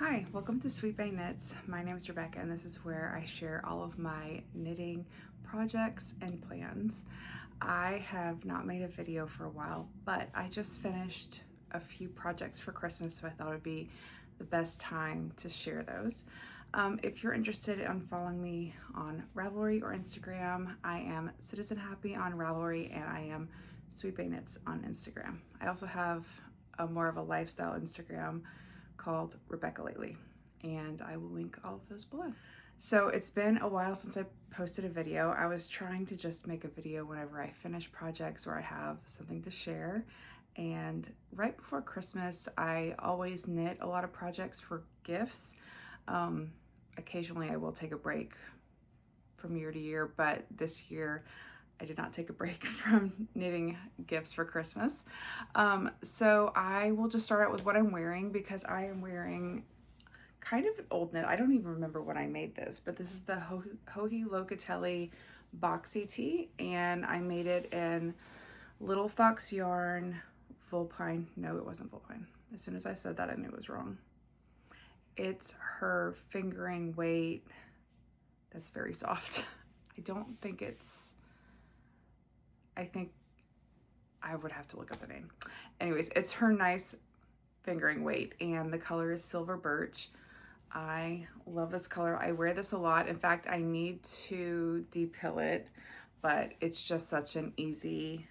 Hi, welcome to Sweetbay Knits. My name is Rebecca and this is where I share all of my knitting projects and plans. I have not made a video for a while, but I just finished a few projects for Christmas, so I thought it would be the best time to share those. If you're interested in following me on Ravelry or Instagram, I am citizenhappy on Ravelry and I am Sweetbay Knits on Instagram. I also have a more of a lifestyle Instagram called Rebecca Lately, and I will link all of those below. So it's been a while since I posted a video. I was trying to just make a video whenever I finish projects or I have something to share. And right before Christmas, I always knit a lot of projects for gifts. Occasionally I will take a break from year to year, but this year I did not take a break from knitting gifts for Christmas. So I will just start out with what I'm wearing because I am wearing kind of an old knit. I don't even remember when I made this, but this is the Hohi Locatelli boxy tee, and I made it in Little Fox yarn, Vulpine. No, it wasn't Vulpine. As soon as I said that, I knew it was wrong. It's her fingering weight that's very soft. I don't think it's, I think I would have to look up the name. Anyways, it's her nice fingering weight and the color is Silver Birch. I love this color. I wear this a lot. In fact, I need to depill it, but it's just such an easy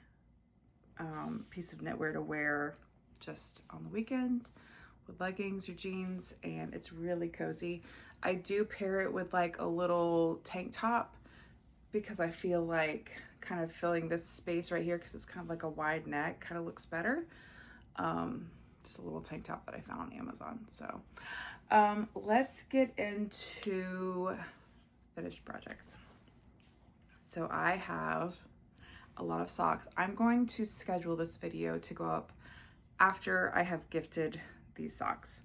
piece of knitwear to wear just on the weekend with leggings or jeans, and it's really cozy. I do pair it with like a little tank top because I feel like kind of filling this space right here, because it's kind of like a wide neck, kind of looks better. Just a little tank top that I found on Amazon. So let's get into finished projects. So I have a lot of socks. I'm going to schedule this video to go up after I have gifted these socks.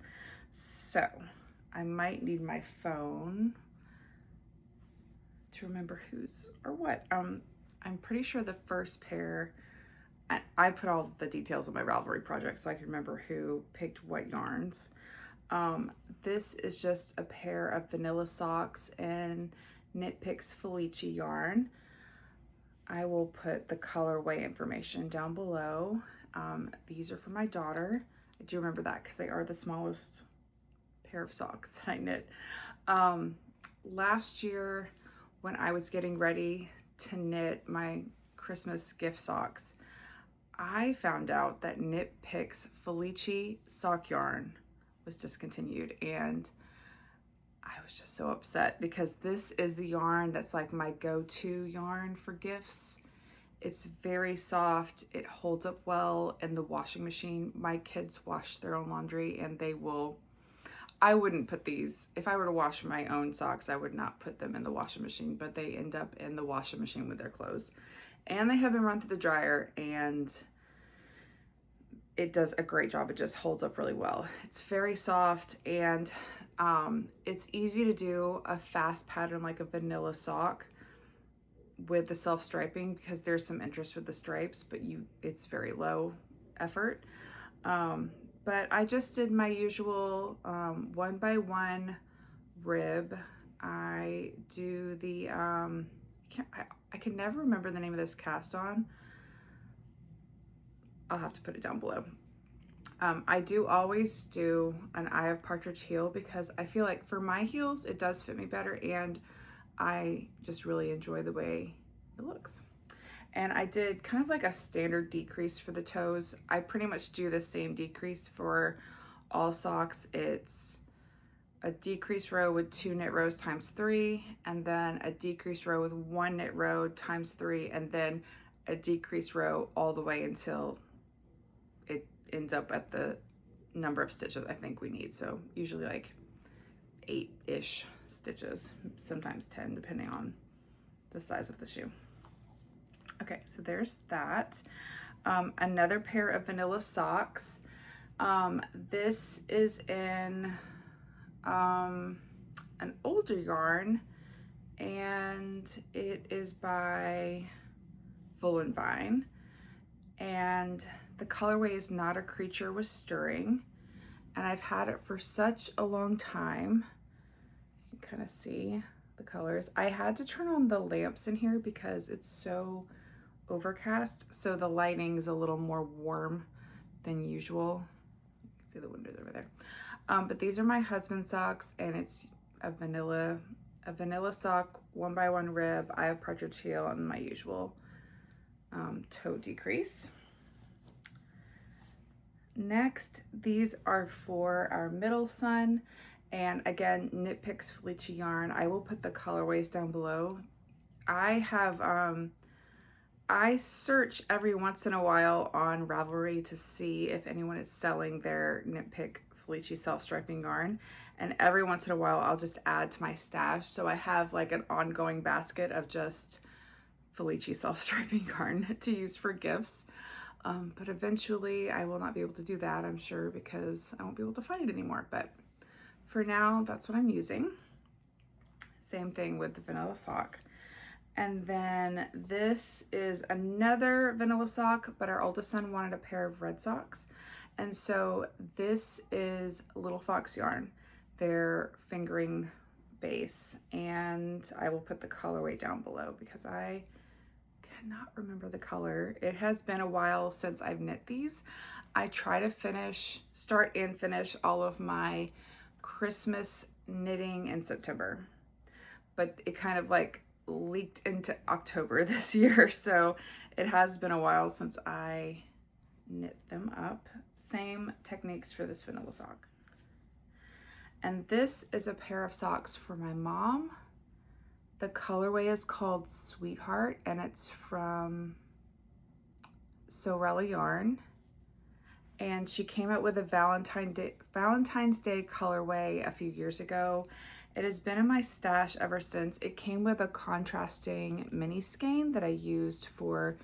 So I might need my phone to remember whose or what. I'm pretty sure the first pair, I put all the details of my Ravelry project so I can remember who picked what yarns. This is just a pair of vanilla socks in Knit Picks Felici yarn. I will put the colorway information down below. These are for my daughter. I do remember that because they are the smallest pair of socks that I knit. Last year, when I was getting ready to knit my Christmas gift socks, I found out that Knit Picks Felici sock yarn was discontinued, and I was just so upset because this is the yarn that's like my go-to yarn for gifts. It's very soft, it holds up well in the washing machine. My kids wash their own laundry and they will, I wouldn't put these, if I were to wash my own socks, I would not put them in the washing machine, but they end up in the washing machine with their clothes. And they have been run through the dryer and it does a great job. It just holds up really well. It's very soft and it's easy to do a fast pattern like a vanilla sock with the self-striping because there's some interest with the stripes, but it's very low effort. But I just did my usual 1x1 rib. I do the, I can never remember the name of this cast on. I'll have to put it down below. I do always do an Eye of Partridge heel because I feel like for my heels, it does fit me better and I just really enjoy the way it looks. And I did kind of like a standard decrease for the toes. I pretty much do the same decrease for all socks. It's a decrease row with 2 knit rows times 3, and then a decrease row with 1 knit row times 3, and then a decrease row all the way until it ends up at the number of stitches I think we need. So usually like 8-ish stitches, sometimes 10 depending on the size of the shoe. Okay, so there's that. Another pair of vanilla socks. This is in an older yarn and it is by Voolenvine, and the colorway is Not a Creature with Stirring, and I've had it for such a long time. You can kind of see the colors. I had to turn on the lamps in here because it's so overcast, so the lighting is a little more warm than usual. See the windows over there. But these are my husband's socks, and it's a vanilla sock, 1x1 rib. I have partridge heel and my usual toe decrease. Next, these are for our middle son, and again, Knit Picks Felici yarn. I will put the colorways down below. I have I search every once in a while on Ravelry to see if anyone is selling their Knit Pick Felici self-striping yarn, and every once in a while I'll just add to my stash, so I have like an ongoing basket of just Felici self-striping yarn to use for gifts. But eventually I will not be able to do that, I'm sure, because I won't be able to find it anymore. But for now, that's what I'm using. Same thing with the vanilla sock. And then this is another vanilla sock, but our oldest son wanted a pair of red socks. And so this is Little Fox yarn, their fingering base. And I will put the colorway down below because I cannot remember the color. It has been a while since I've knit these. I try to start and finish all of my Christmas knitting in September, but it kind of like leaked into October this year, so it has been a while since I knit them up. Same techniques for this vanilla sock. And this is a pair of socks for my mom. The colorway is called Sweetheart, and it's from Sewrella yarn. And she came out with a Valentine's Day colorway a few years ago. It has been in my stash ever since. It came with a contrasting mini skein that I used for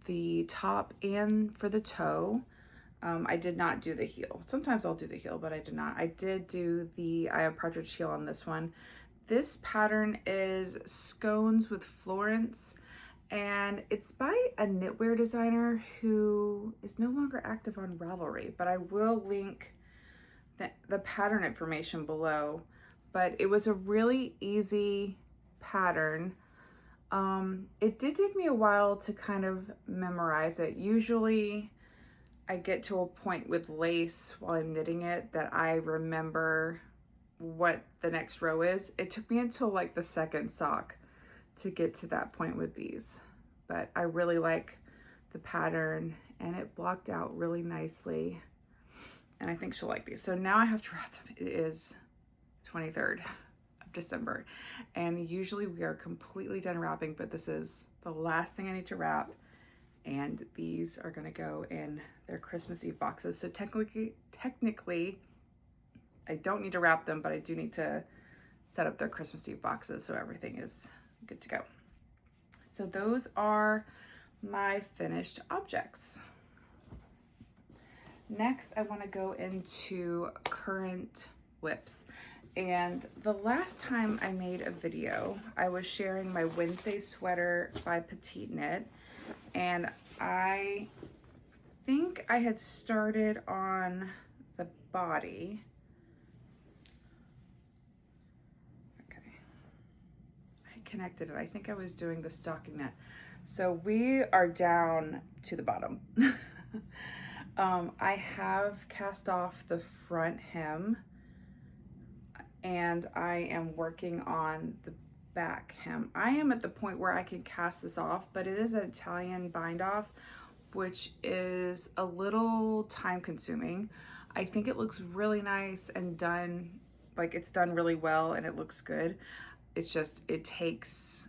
the top and for the toe. I did not do the heel. Sometimes I'll do the heel, but I did not. I did do I have partridge heel on this one. This pattern is Scones with Florence, and it's by a knitwear designer who is no longer active on Ravelry, but I will link the pattern information below. But it was a really easy pattern. It did take me a while to kind of memorize it. Usually I get to a point with lace while I'm knitting it that I remember what the next row is. It took me until like the second sock to get to that point with these, but I really like the pattern and it blocked out really nicely, and I think she'll like these. So now I have to wrap them. It is 23rd of December, and usually we are completely done wrapping, but this is the last thing I need to wrap, and these are gonna go in their Christmas Eve boxes. So technically I don't need to wrap them, but I do need to set up their Christmas Eve boxes so everything is good to go. So those are my finished objects. Next, I want to go into Currant whips. And the last time I made a video, I was sharing my Wednesday sweater by PetiteKnit, and I think I had started on the body. Connected it. I think I was doing the stocking knit. So we are down to the bottom. I have cast off the front hem, and I am working on the back hem. I am at the point where I can cast this off, but it is an Italian bind off, which is a little time consuming. I think it looks really nice and done, like it's done really well and it looks good. It's just, it takes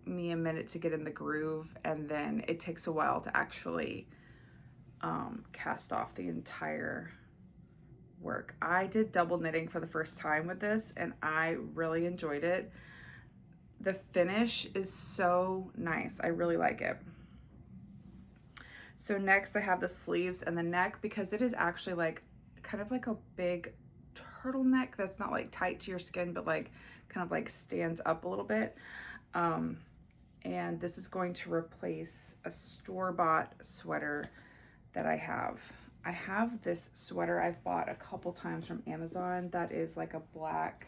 me a minute to get in the groove, and then it takes a while to actually cast off the entire work. I did double knitting for the first time with this, and I really enjoyed it. The finish is so nice. I really like it. So next I have the sleeves and the neck, because it is actually like kind of like a big turtleneck that's not like tight to your skin, but like kind of like stands up a little bit. And this is going to replace a store-bought sweater that I have. I have this sweater I've bought a couple times from Amazon that is like a black,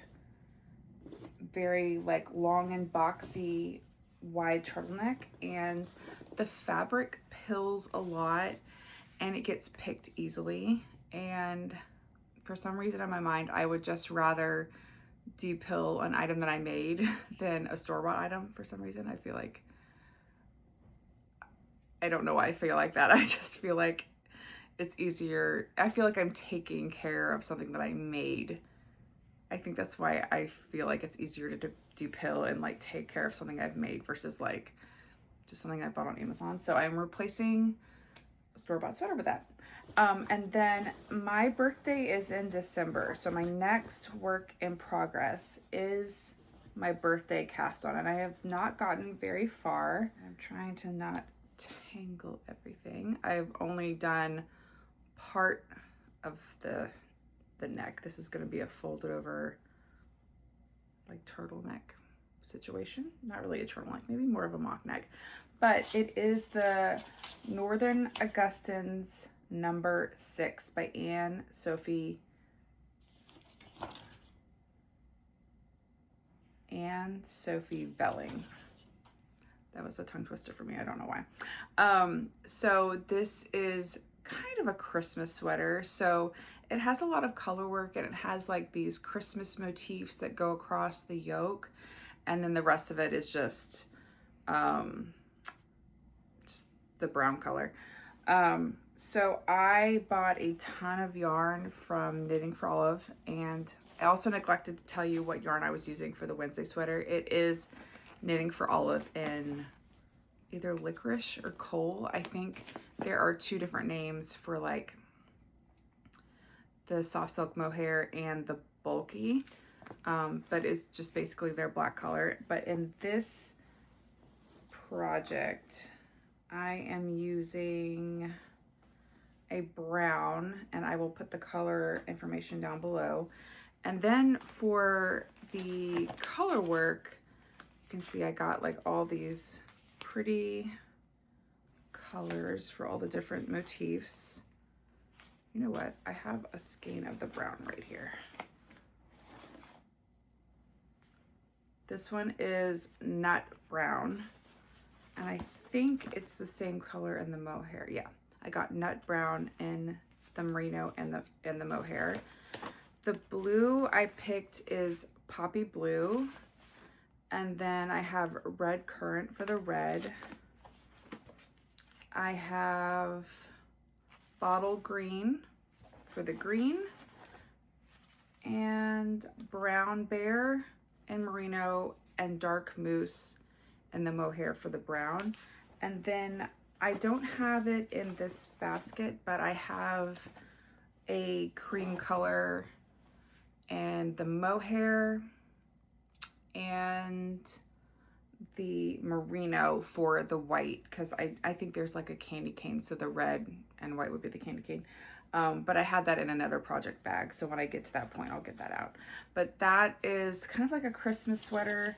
very like long and boxy wide turtleneck, and the fabric pills a lot and it gets picked easily, and for some reason in my mind I would just rather depill an item that I made than a store-bought item. For some reason I feel like, I don't know why I feel like that. I just feel like it's easier. I feel like I'm taking care of something that I made. I think that's why I feel like it's easier to depill and like take care of something I've made versus like just something I bought on Amazon. So I'm replacing a store-bought sweater with that. And then my birthday is in December. So my next work in progress is my birthday cast on, and I have not gotten very far. I'm trying to not tangle everything. I've only done part of the neck. This is going to be a folded over like turtleneck situation. Not really a turtleneck, maybe more of a mock neck. But it is the Northern Augustins number 6 by Anne Sophie Velling. That was a tongue twister for me. I don't know why. So this is kind of a Christmas sweater. So it has a lot of color work, and it has like these Christmas motifs that go across the yoke. And then the rest of it is just the brown color. So I bought a ton of yarn from Knitting for Olive, and I also neglected to tell you what yarn I was using for the Wednesday sweater. It is Knitting for Olive in either Licorice or Coal. I think there are 2 different names for like the soft silk mohair and the bulky, but it's just basically their black color. But in this project, I am using a brown, and I will put the color information down below. And then for the color work, you can see I got like all these pretty colors for all the different motifs. You know what? I have a skein of the brown right here. This one is nut brown, and I think it's the same color in the mohair. Yeah, I got nut brown in the merino and the mohair. The blue I picked is poppy blue, and then I have red currant for the red. I have bottle green for the green, and brown bear and merino, and dark moose and the mohair for the brown. And then I don't have it in this basket, but I have a cream color and the mohair and the merino for the white, because I think there's like a candy cane, so the red and white would be the candy cane. But I had that in another project bag, so when I get to that point, I'll get that out. But that is kind of like a Christmas sweater,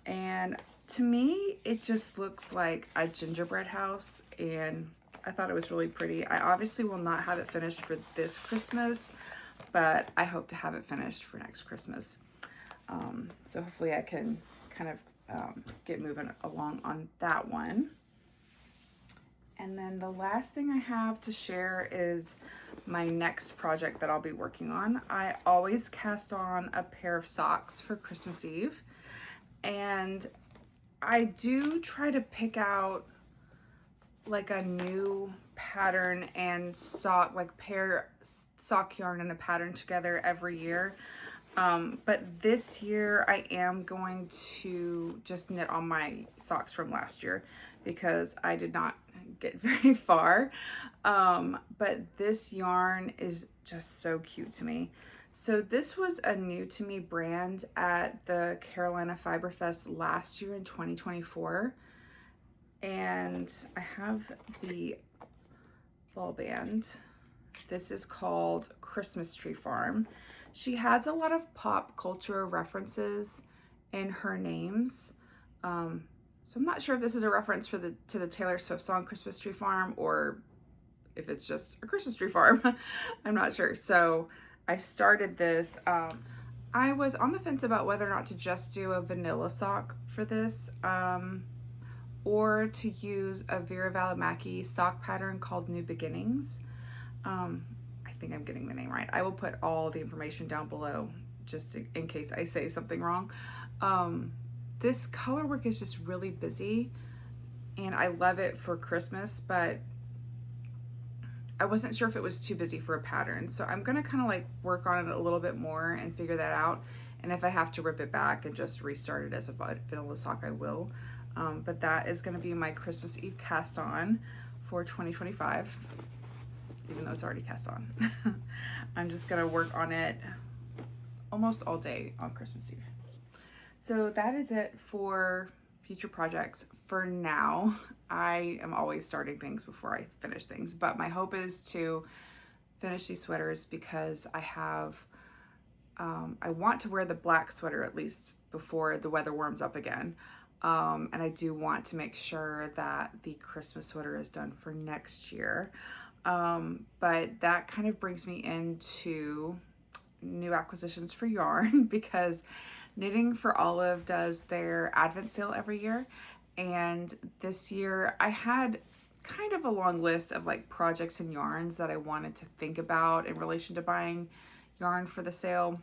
and to me, it just looks like a gingerbread house, and I thought it was really pretty. I obviously will not have it finished for this Christmas, but I hope to have it finished for next Christmas. So hopefully I can kind of get moving along on that one. And then the last thing I have to share is my next project that I'll be working on. I always cast on a pair of socks for Christmas Eve, and I do try to pick out like a new pattern and sock, like pair sock yarn and a pattern together every year. But this year I am going to just knit on my socks from last year because I did not get very far. But this yarn is just so cute to me. So this was a new to me brand at the Carolina Fiber Fest last year in 2024. And I have the ball band. This is called Christmas Tree Farm. She has a lot of pop culture references in her names. So I'm not sure if this is a reference to the Taylor Swift song Christmas Tree Farm, or if it's just a Christmas tree farm. I'm not sure. So I started this. I was on the fence about whether or not to just do a vanilla sock for this, or to use a Veera Valimaki sock pattern called New Beginnings. I think I'm getting the name right. I will put all the information down below just in case I say something wrong. This color work is just really busy and I love it for Christmas, but I wasn't sure if it was too busy for a pattern. So I'm gonna kind of like work on it a little bit more and figure that out. And if I have to rip it back and just restart it as a vanilla sock, I will. But that is gonna be my Christmas Eve cast on for 2025, even though it's already cast on. I'm just gonna work on it almost all day on Christmas Eve. So that is it for future projects. For now, I am always starting things before I finish things, but my hope is to finish these sweaters because I have, I want to wear the black sweater at least before the weather warms up again. And I do want to make sure that the Christmas sweater is done for next year. But that kind of brings me into new acquisitions for yarn because Knitting for Olive does their Advent sale every year. And this year I had kind of a long list of like projects and yarns that I wanted to think about in relation to buying yarn for the sale.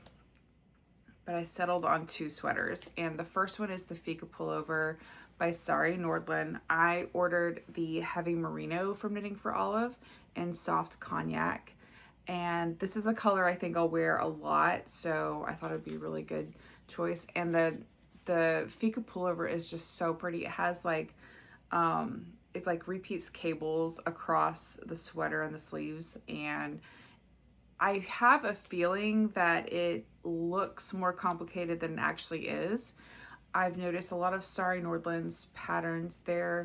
But I settled on 2 sweaters, and the first one is the Fika Pullover by Sari, Nordlund. I ordered the heavy merino from Knitting for Olive in soft cognac, and this is a color I think I'll wear a lot, so I thought it'd be a really good choice. And the Fika Pullover is just so pretty. It has like it like repeats cables across the sweater and the sleeves, and I have a feeling that it looks more complicated than it actually is. I've noticed a lot of Sari Nordlund's patterns, they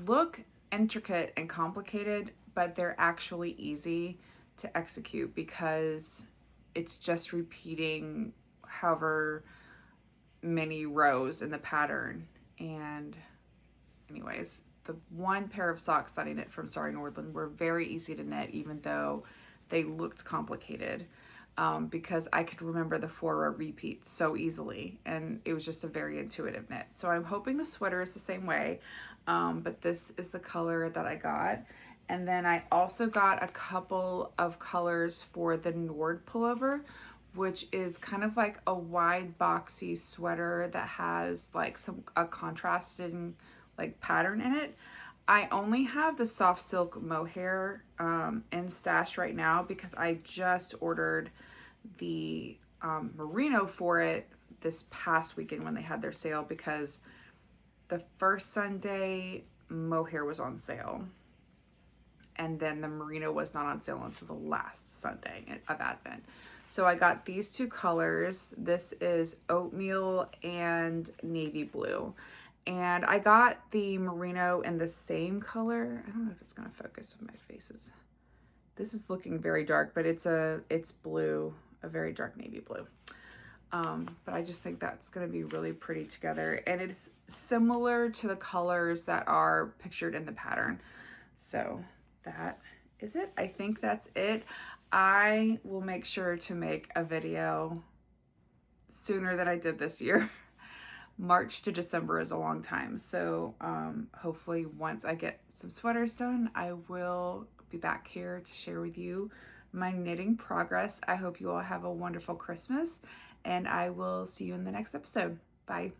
look intricate and complicated, but they're actually easy to execute because it's just repeating however many rows in the pattern. And anyways, the one pair of socks that I knit from Sari Nordlund were very easy to knit, even though they looked complicated, because I could remember the 4-row repeats so easily, and it was just a very intuitive knit. So I'm hoping the sweater is the same way, but this is the color that I got. And then I also got a couple of colors for the Nord pullover, which is kind of like a wide boxy sweater that has like a contrasting like pattern in it. I only have the soft silk mohair in stash right now because I just ordered the merino for it this past weekend when they had their sale, because the first Sunday mohair was on sale and then the merino was not on sale until the last Sunday of Advent. So I got these 2 colors. This is oatmeal and navy blue. And I got the merino in the same color. I don't know if it's gonna focus on my faces. This is looking very dark, but it's blue, a very dark navy blue. But I just think that's gonna be really pretty together. And it's similar to the colors that are pictured in the pattern. So that is it. I think that's it. I will make sure to make a video sooner than I did this year. March to December is a long time. So hopefully once I get some sweaters done, I will be back here to share with you my knitting progress. I hope you all have a wonderful Christmas, and I will see you in the next episode. Bye.